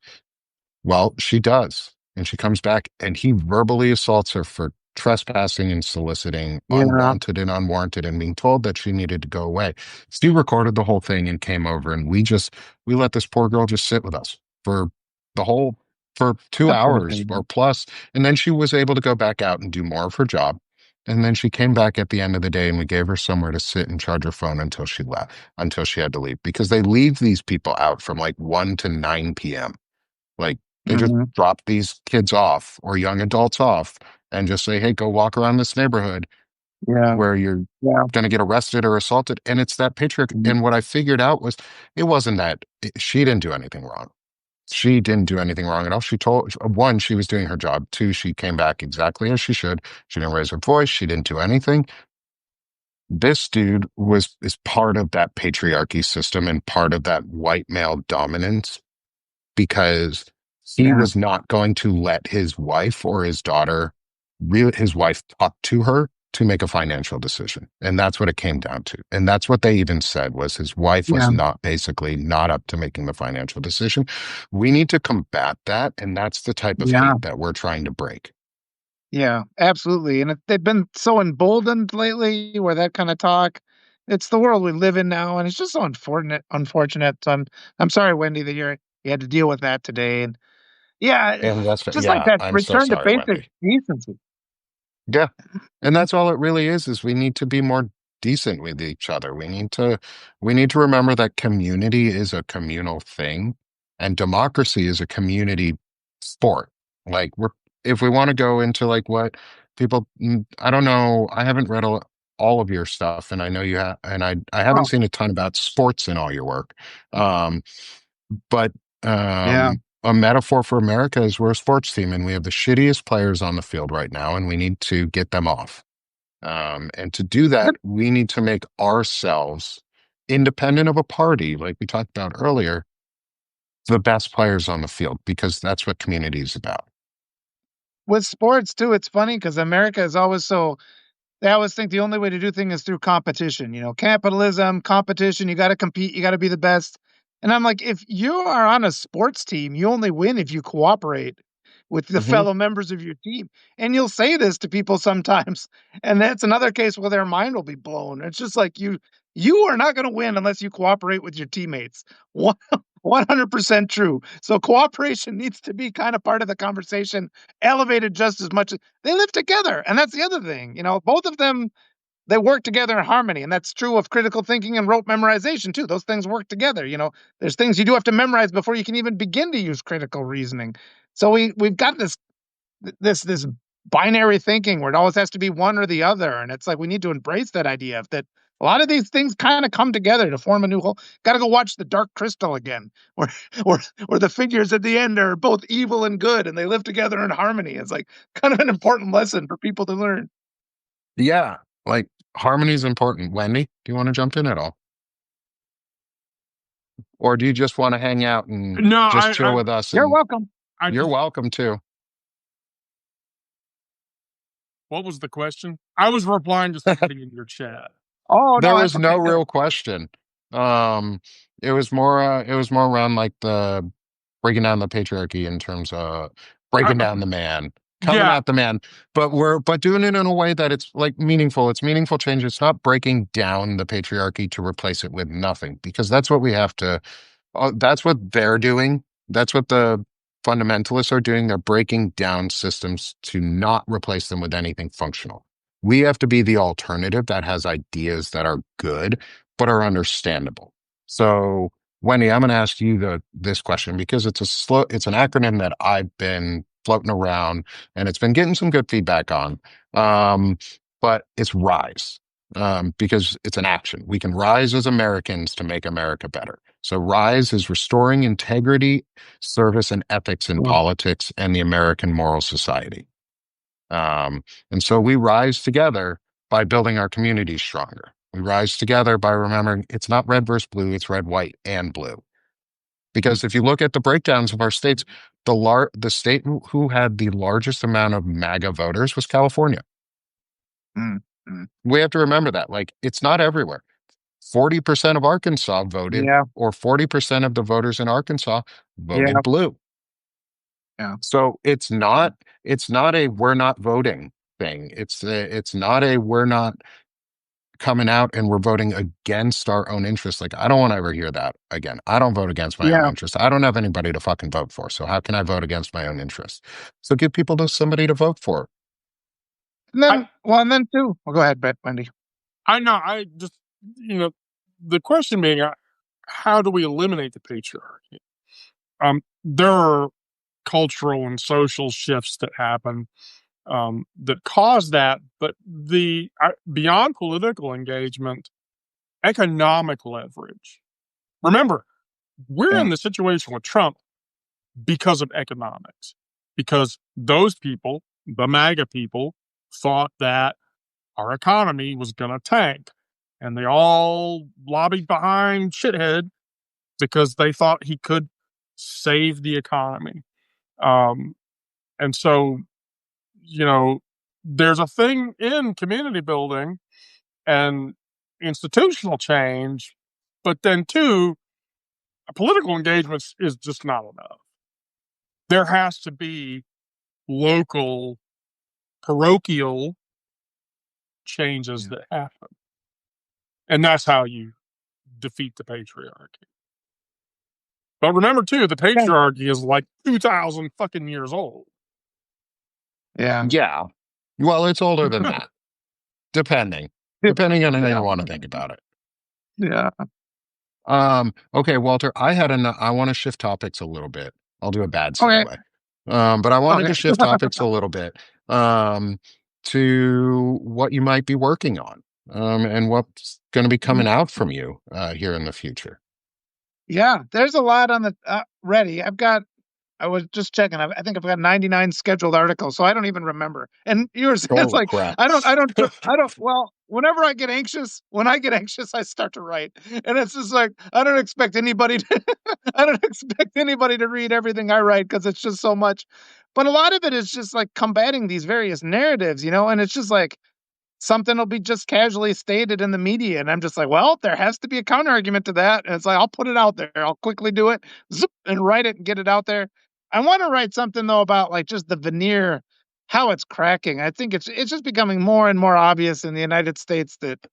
Well, she does. And she comes back and he verbally assaults her for trespassing and soliciting Yeah. unwanted and unwarranted and being told that she needed to go away. Stu recorded the whole thing and came over, and we let this poor girl just sit with us for the whole for two That poor hours or thing. plus. And then she was able to go back out and do more of her job. And then she came back at the end of the day, and we gave her somewhere to sit and charge her phone until she left, until she had to leave, because they leave these people out from like 1 to 9 p.m. Like, they just Hmm. drop these kids off or young adults off and just say, "Hey, go walk around this neighborhood Yeah. where you're Yeah. going to get arrested or assaulted." And it's that patriarch. And what I figured out was it wasn't that she didn't do anything wrong. She didn't do anything wrong at all. She told, one, she was doing her job. Two, she came back exactly as she should. She didn't raise her voice. She didn't do anything. This dude is part of that patriarchy system and part of that white male dominance, because he Yeah. was not going to let his wife or his daughter, his wife, talk to her to make a financial decision. And that's what it came down to. And that's what they even said, was his wife was Yeah. not, basically not up to making the financial decision. We need to combat that. And that's the type of Yeah. hate that we're trying to break. Yeah, absolutely. And they've been so emboldened lately where that kind of talk, it's the world we live in now. And it's just so unfortunate. So I'm sorry, Wendy, that you had to deal with that today. And yeah, And that's, just like yeah, that I'm so return to sorry, basic Wendy. decency. Yeah. And that's all it really is we need to be more decent with each other. We need to remember that community is a communal thing, and democracy is a community sport. Like, if we want to go into like what people, I don't know, I haven't read all of your stuff, and I know you have, and I haven't Oh, seen a ton about sports in all your work. Um, but yeah. a metaphor for America is we're a sports team, and we have the shittiest players on the field right now, and we need to get them off. And to do that, we need to make ourselves, independent of a party, like we talked about earlier, the best players on the field, because that's what community is about. With sports too, it's funny because America is always so they always think the only way to do things is through competition. Capitalism, competition, you got to compete, you got to be the best. And I'm like, if you are on a sports team, you only win if you cooperate with the Hmm. fellow members of your team. And you'll say this to people sometimes, and that's another case where their mind will be blown. It's just like you are not going to win unless you cooperate with your teammates. 100% true. So cooperation needs to be kind of part of the conversation, elevated just as much as they live together. And that's the other thing. Both of them, they work together in harmony. And that's true of critical thinking and rote memorization too. Those things work together. There's things you do have to memorize before you can even begin to use critical reasoning. So we've got this binary thinking where it always has to be one or the other. And it's like we need to embrace that idea of that a lot of these things kind of come together to form a new whole. Got to go watch The Dark Crystal again, where where the figures at the end are both evil and good, and they live together in harmony. It's like kind of an important lesson for people to learn. Yeah, like, harmony is important. Wendy, do you want to jump in at all? Or do you just want to hang out and No, just chill with us? You're And welcome. I you're just, welcome too. what was the question? I was replying to something in your chat. Oh There no, that's was no okay. real question. Um, it was more around like the breaking down the patriarchy in terms of breaking down the man, coming Yeah. at the man, but doing it in a way that it's like meaningful. It's meaningful change. It's not breaking down the patriarchy to replace it with nothing, because that's what we have to. That's what they're doing. That's what the fundamentalists are doing. They're breaking down systems to not replace them with anything functional. We have to be the alternative that has ideas that are good, but are understandable. So, Wendy, I'm going to ask you this question because it's an acronym that I've been floating around and it's been getting some good feedback on. Um, but it's RISE, because it's an action. We can rise as Americans to make America better. So RISE is restoring integrity, service, and ethics in Well, politics and the American moral society. And so we rise together by building our communities stronger. We rise together by remembering it's not red versus blue, it's red, white, and blue. Because if you look at the breakdowns of our states, the state who had the largest amount of MAGA voters was California. mm, mm. We have to remember that. Like, it's not everywhere. 40% of Arkansas voted, Yeah, or 40% of the voters in Arkansas yeah, voted blue. yeah, So it's not a we're not voting thing. It's not a we're not coming out and we're voting against our own interests. Like, I don't want to ever hear that again. I don't vote against my own yeah. interests. I don't have anybody to fucking vote for. So how can I vote against my own interests? So give people to somebody to vote for. And I then, well, and then too. Well, go ahead, Wendy. I know. I just, the question being, how do we eliminate the patriarchy? There are cultural and social shifts that happen that cause that, but the beyond political engagement, economic leverage. Remember, we're Yeah, in the situation with Trump because of economics, because those people, the MAGA people, thought that our economy was going to tank. And they all lobbied behind shithead because they thought he could save the economy. Um, and so, you know, there's a thing in community building and institutional change, but then too, political engagements is just not enough. There has to be local, parochial changes yeah, that happen. And that's how you defeat the patriarchy. But remember too, the yeah, patriarchy is like 2,000 fucking years old. yeah, Yeah. Well, it's older than that, depending. Depending on how you yeah, want to think about it. yeah. Okay, Walter, I want to shift topics a little bit. I'll do a bad Okay, segue. But I wanted okay. to shift topics a little bit, um, to what you might be working on, and what's going to be coming out from you, here in the future. Yeah, there's a lot on the ready. I was just checking. I think I've got 99 scheduled articles, so I don't even remember. And yours, it's Holy like crap. I don't. Well, whenever I get anxious, when I get anxious, I start to write, and it's just like I don't expect anybody to, I don't expect anybody to read everything I write because it's just so much. But a lot of it is just like combating these various narratives, and it's just like something will be just casually stated in the media, and I'm just like, well, there has to be a counter argument to that, and it's like I'll put it out there. I'll quickly do it, zip, and write it and get it out there. I want to write something though about like just the veneer, how it's cracking. I think it's just becoming more and more obvious in the United States that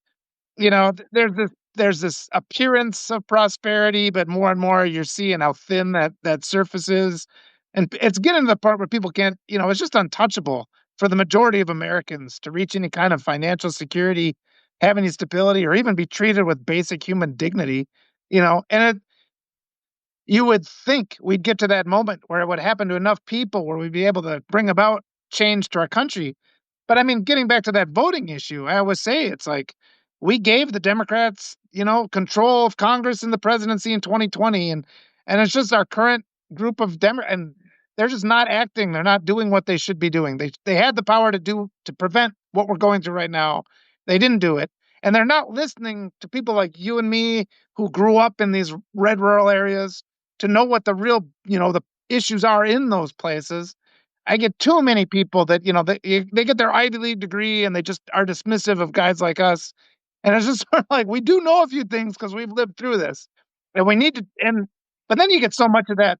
there's this appearance of prosperity, but more and more you're seeing how thin that surface is, and it's getting to the part where people can't. It's just untouchable for the majority of Americans to reach any kind of financial security, have any stability, or even be treated with basic human dignity. And you would think we'd get to that moment where it would happen to enough people where we'd be able to bring about change to our country. But I mean, getting back to that voting issue, I always say it's like we gave the Democrats, control of Congress and the presidency in 2020, and it's just our current group of and they're just not acting. They're not doing what they should be doing. They had the power to prevent what we're going through right now. They didn't do it, and they're not listening to people like you and me who grew up in these red rural areas to know what the real, the issues are in those places. I get too many people that they get their Ivy League degree and they just are dismissive of guys like us, and it's just sort of like we do know a few things because we've lived through this, and we need to. And but then you get so much of that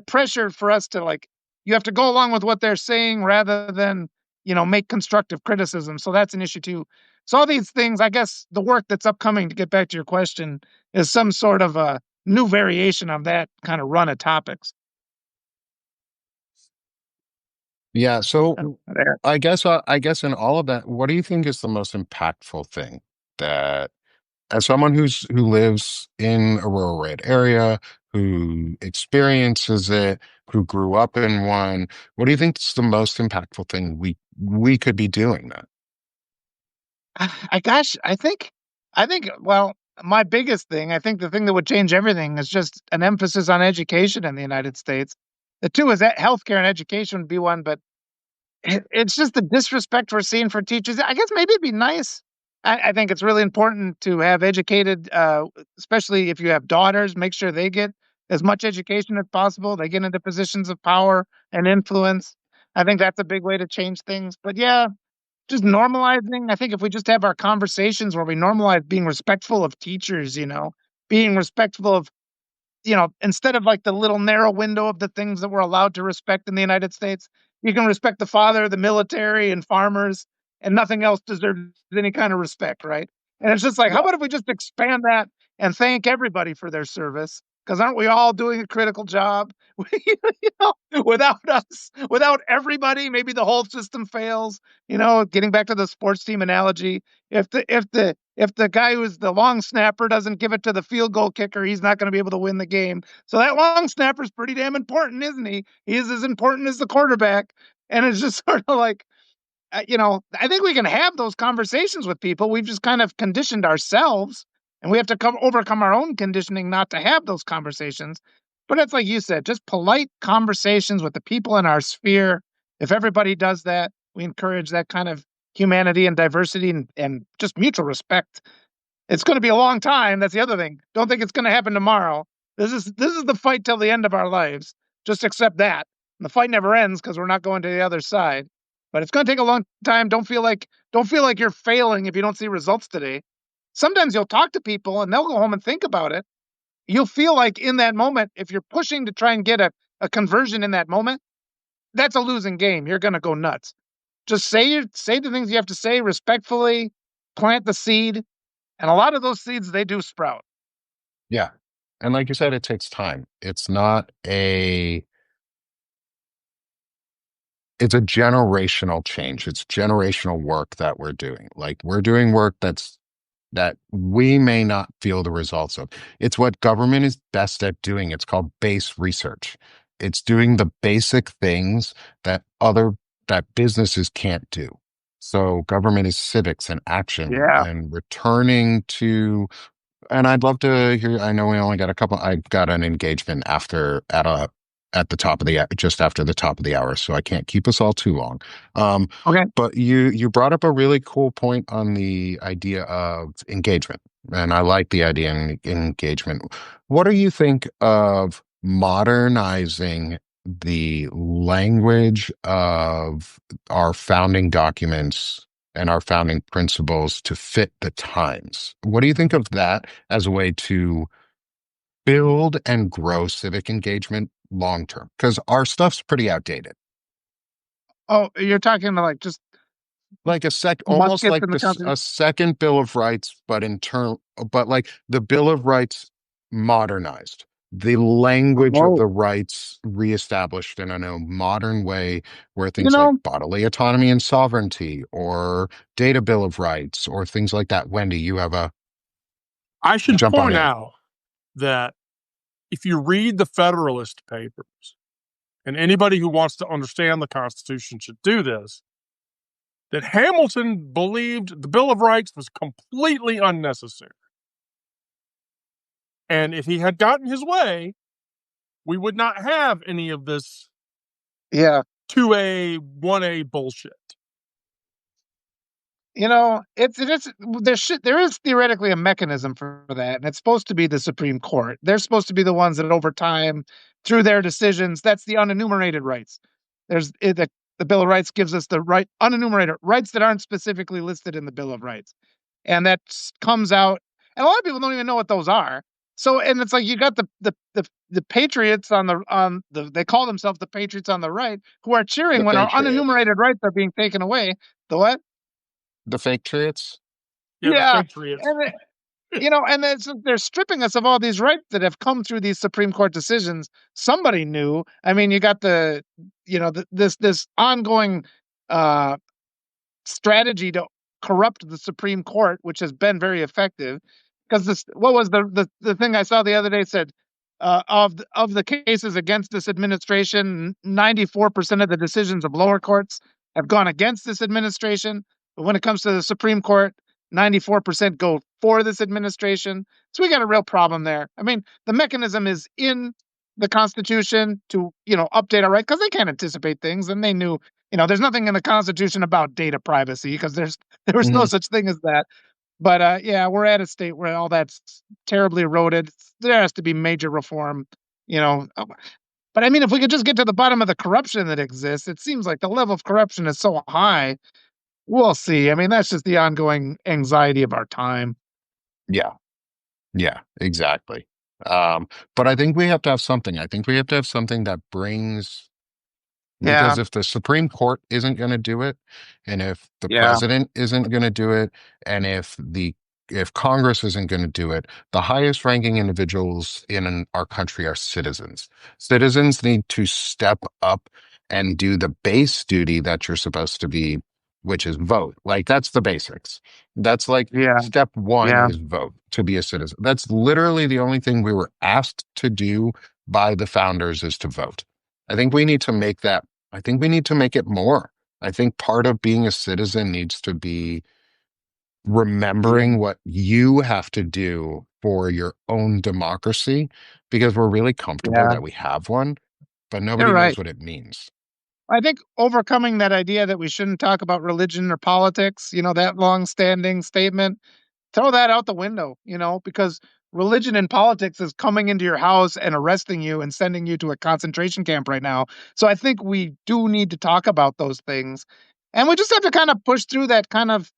pressure for us to like you have to go along with what they're saying rather than, make constructive criticism. So that's an issue too. So all these things, I guess the work that's upcoming, to get back to your question, is some sort of a new variation of that kind of run of topics. Yeah. Uh, So There. I guess in all of that, what do you think is the most impactful thing that, as someone who lives in a rural red area, who experiences it, who grew up in one, what do you think is the most impactful thing we could be doing then? Gosh, I think, well, my biggest thing, I think the thing that would change everything is just an emphasis on education in the United States. The two is that healthcare and education would be one, but it's just the disrespect we're seeing for teachers. I guess maybe it'd be nice. I think it's really important to have educated, especially if you have daughters, make sure they get as much education as possible. They get into positions of power and influence. I think that's a big way to change things. But yeah, just normalizing. I think if we just have our conversations where we normalize being respectful of teachers, being respectful of, instead of like the little narrow window of the things that we're allowed to respect in the United States, you can respect the father, the military, and farmers, and nothing else deserves any kind of respect, right? And it's just like, how Well, about if we just expand that and thank everybody for their service? Because aren't we all doing a critical job? Without us, without everybody, maybe the whole system fails. Getting back to the sports team analogy, if the guy who's the long snapper doesn't give it to the field goal kicker, he's not going to be able to win the game. So that long snapper is pretty damn important, isn't he? He is as important as the quarterback. And it's just sort of like, I think we can have those conversations with people. We've just kind of conditioned ourselves, and we have to overcome our own conditioning not to have those conversations. But it's like you said, just polite conversations with the people in our sphere. If everybody does that, we encourage that kind of humanity and diversity and just mutual respect. It's going to be a long time. That's the other thing. Don't think it's going to happen tomorrow. This is the fight till the end of our lives. Just accept that. And the fight never ends because we're not going to the other side. But it's going to take a long time. Don't feel like you're failing if you don't see results today. Sometimes you'll talk to people and they'll go home and think about it. You'll feel like in that moment, if you're pushing to try and get a conversion in that moment, that's a losing game. You're going to go nuts. Just say the things you have to say respectfully, plant the seed, and a lot of those seeds, they do sprout. Yeah. And like you said, it takes time. It's a generational change. It's generational work that we're doing. Like, we're doing work that we may not feel the results of. It's what government is best at doing. It's called base research. It's doing the basic things that businesses can't do. So government is civics and action Yeah. and returning to, and I'd love to hear. I know we only got a couple. I got an engagement at the top of just after the top of the hour, so I can't keep us all too long. Um, Okay. but you brought up a really cool point on the idea of engagement, and I like the idea of engagement. What do you think of modernizing the language of our founding documents and our founding principles to fit the times? What do you think of that as a way to build and grow civic engagement long term? Because our stuff's pretty outdated. Oh, you're talking about like just Like almost muskets like in the a Constitution? second Bill of Rights, but like the Bill of Rights modernized. The language of Oh, the rights reestablished in a modern way, where you things like know, bodily autonomy and sovereignty, or data Bill of Rights, or things like that. Wendy, you have a I should jump on point in. out that if you read the Federalist Papers, and anybody who wants to understand the Constitution should do this, that Hamilton believed the Bill of Rights was completely unnecessary. And if he had gotten his way, we would not have any of this yeah. 2A, 1A bullshit. There is theoretically a mechanism for that, and it's supposed to be the Supreme Court. They're supposed to be the ones that, over time, through their decisions, that's the unenumerated rights. The Bill of Rights gives us the right unenumerated rights that aren't specifically listed in the Bill of Rights, and that comes out. And a lot of people don't even know what those are. So, and it's like you got the patriots on the they call themselves the patriots on the right who are cheering The when our Patriots. unenumerated rights are being taken away. The what? The fake Patriots. Yeah, the Yeah, Patriots. and and they're stripping us of all these rights that have come through these Supreme Court decisions. Somebody knew. I mean, you got this ongoing uh, strategy to corrupt the Supreme Court, which has been very effective. Because this, what was the thing I saw the other day said of the cases against this administration, 94% of the decisions of lower courts have gone against this administration. But when it comes to the Supreme Court, 94% go for this administration. So we got a real problem there. I mean, the mechanism is in the Constitution to update our rights because they can't anticipate things, and they knew there's nothing in the Constitution about data privacy because there was no Hmm. such thing as that. But yeah, we're at a state where all that's terribly eroded. There has to be major reform, you know. But I mean, if we could just get to the bottom of the corruption that exists, it seems like the level of corruption is so high. We'll see. I mean, that's just the ongoing anxiety of our time. Yeah. Yeah, exactly. Um, but I think we have to have something. I think we have to have something that brings, Yeah, because if the Supreme Court isn't going to do it, and if the yeah, president isn't going to do it, and if Congress isn't going to do it, the highest ranking individuals in our country are citizens. Citizens need to step up and do the base duty that you're supposed to be, which is vote. Like that's the basics. That's like yeah, step one yeah, is vote to be a citizen. That's literally the only thing we were asked to do by the founders is to vote. I think we need to make that I think we need to make it more. I think part of being a citizen needs to be yeah, remembering what you have to do for your own democracy, because we're really comfortable yeah. that we have one, but You're nobody knows right. what it means. I think overcoming that idea that we shouldn't talk about religion or politics, that long-standing statement, throw that out the window, because religion and politics is coming into your house and arresting you and sending you to a concentration camp right now. So I think we do need to talk about those things. And we just have to kind of push through that kind of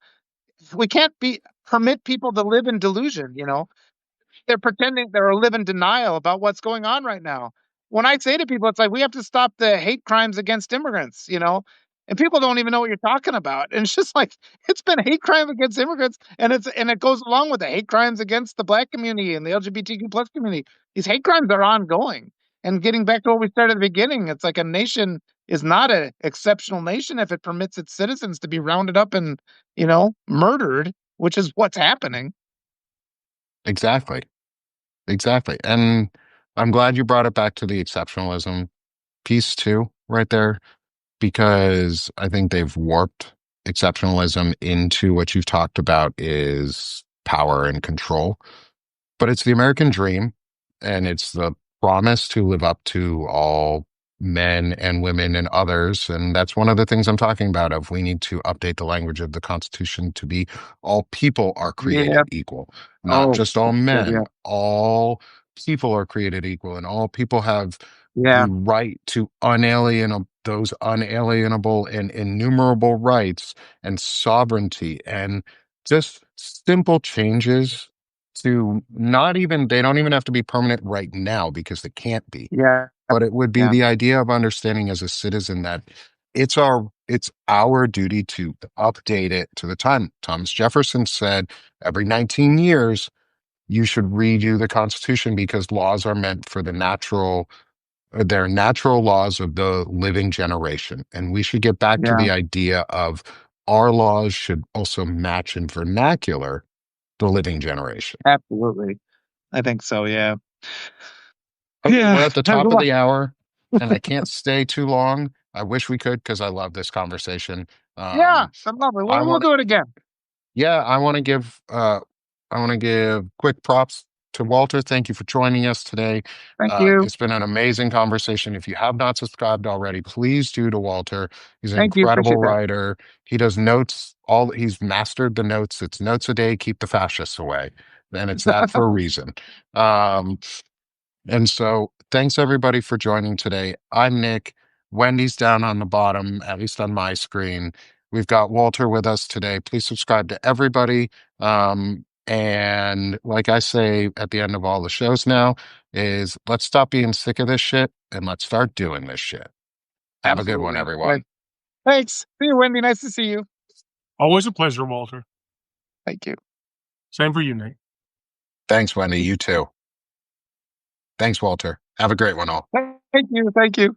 we can't be permit people to live in delusion, they're pretending they're live in denial about what's going on right now. When I say to people, it's like we have to stop the hate crimes against immigrants, and people don't even know what you're talking about. And it's just like it's been hate crime against immigrants, and it goes along with the hate crimes against the black community and the LGBTQ plus community. These hate crimes are ongoing. And getting back to what we started at the beginning, it's like a nation is not an exceptional nation if it permits its citizens to be rounded up and murdered, which is what's happening. Exactly. Exactly. And I'm glad you brought it back to the exceptionalism piece too, right there, because I think they've warped exceptionalism into what you've talked about is power and control. But it's the American dream, and it's the promise to live up to all men and women and others. And that's one of the things I'm talking about of we need to update the language of the Constitution to be all people are Yeah. created equal, not Oh, just all that's good. Yeah. men. All people are created equal, and all people have the Yeah. right to unalienable those unalienable and innumerable rights and sovereignty and just simple changes to not even they don't even have to be permanent right now because they can't be, Yeah. but it would be Yeah. the idea of understanding as a citizen that it's our duty to update it to the time. Thomas Jefferson said every 19 years you should redo the Constitution because laws are meant for they're natural laws of the living generation, and we should get back to Yeah. the idea of our laws should also match in vernacular the living generation. Absolutely. I think so. Yeah. Okay, we're Yeah. at the There's a top of lot. the hour, and I can't stay too long. I wish we could because I love this conversation. Yeah. Um, I love it. I We'll want, do it again. yeah, I want to give quick props to Walter. Thank you for joining us today. Thank you. It's been an amazing conversation. If you have not subscribed already, please do to Walter. He's an Thank you. incredible Appreciate that. writer. He does notes. He's mastered the notes. It's notes a day, keep the fascists away, and it's that for a reason. Um, And so, thanks everybody for joining today. I'm Nick. Wendy's down on the bottom, at least on my screen. We've got Walter with us today. Please subscribe to everybody. And like I say at the end of all the shows now, is let's stop being sick of this shit and let's start doing this shit. Have a good one, Absolutely. everyone. Right. Thanks. See you, Wendy. Nice to see you. Always a pleasure, Walter. Thank you. Same for you, Nate. Thanks, Wendy. You too. Thanks, Walter. Have a great one, all. Thank you. Thank you.